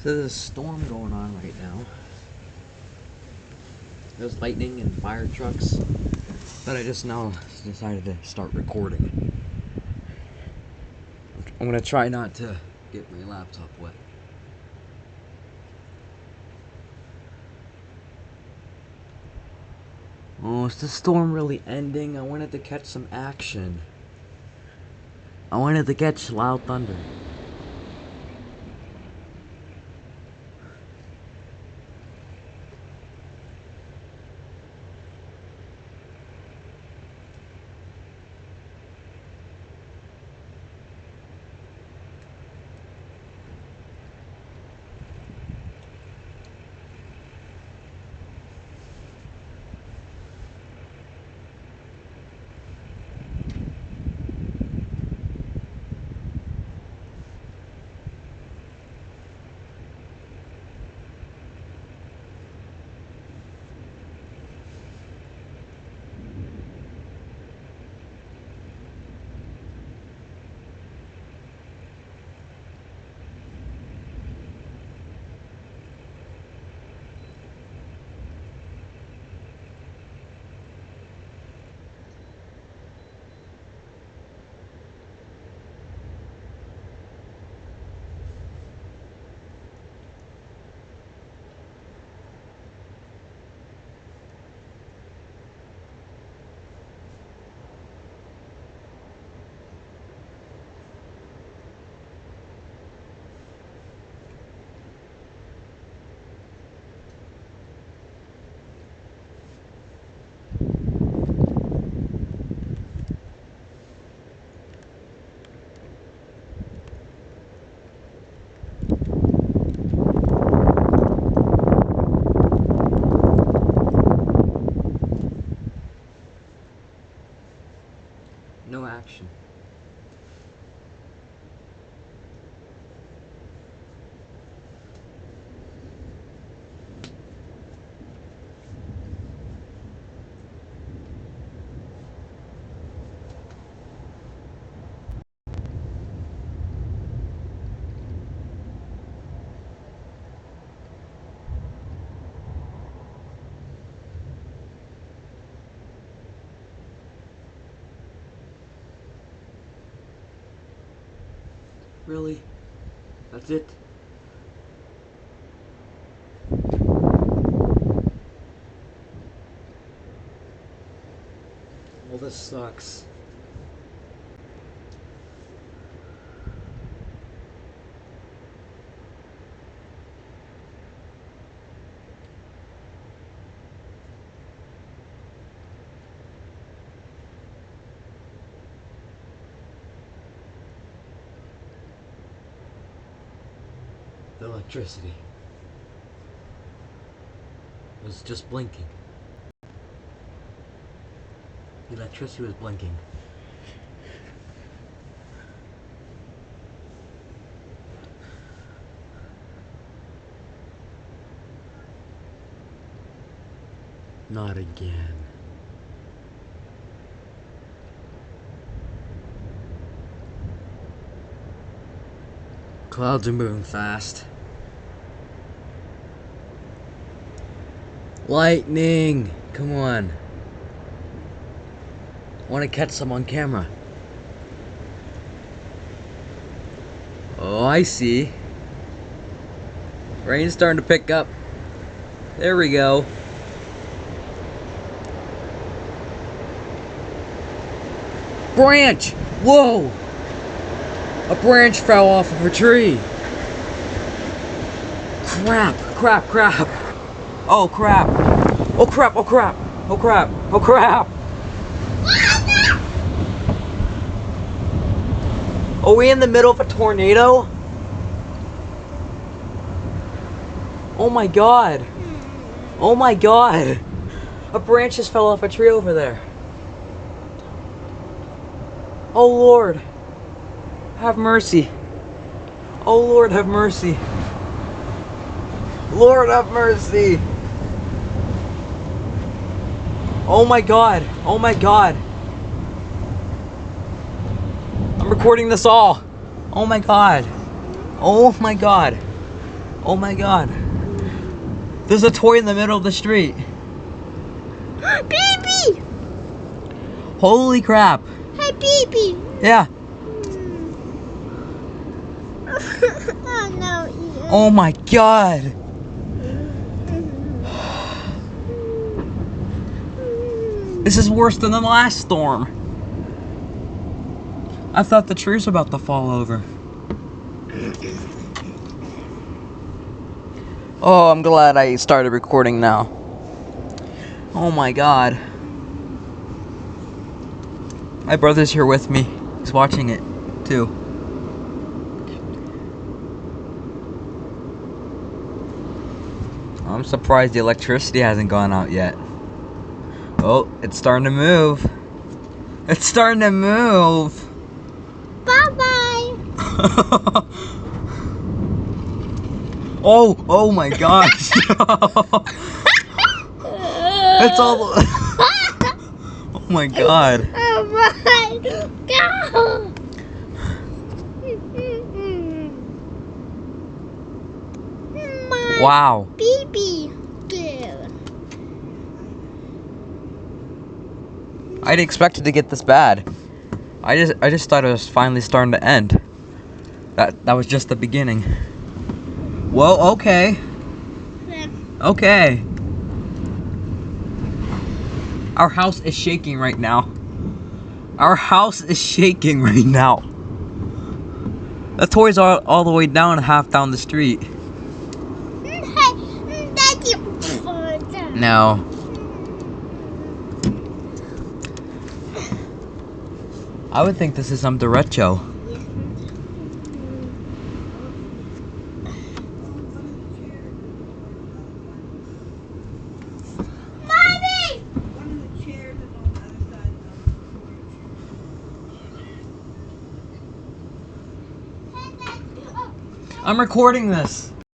So there's a storm going on right now. There's lightning and fire trucks. But I just now decided to start recording. I'm gonna try not to get my laptop wet. Oh, is the storm really ending? I wanted to catch some action. I wanted to catch loud thunder. No action. Really? That's it? Well, this sucks. The electricity was just blinking. The electricity was blinking. Not again. Clouds are moving fast. Lightning! Come on. I want to catch some on camera. Oh, I see. Rain's starting to pick up. There we go. Branch! Whoa! A branch fell off of a tree. Crap, crap, crap. Oh crap. Oh crap, oh crap. Oh crap, oh crap. Are we in the middle of a tornado? Oh my god. Oh my god. A branch just fell off a tree over there. Oh Lord. Have mercy. Oh Lord, have mercy. Lord, have mercy. Oh my god. Oh my god. I'm recording this all. Oh my god. Oh my god. Oh my god. There's a toy in the middle of the street. Baby! Holy crap. Hey, baby! Yeah. Oh no, Ian. Oh my god. This is worse than the last storm. I thought the trees were about to fall over. Oh, I'm glad I started recording now. Oh my god. My brother's here with me. He's watching it too. I'm surprised the electricity hasn't gone out yet. Oh, it's starting to move. It's starting to move. Bye-bye. Oh my gosh. It's all. Oh my god. Oh my god. My Wow. baby girl. I didn't expect it to get this bad. I just thought it was finally starting to end. That was just the beginning. Whoa, okay. Okay. Our house is shaking right now. Our house is shaking right now. The toys are all the way down, half down the street. No. I would think this is some derecho. Mommy! I'm recording this.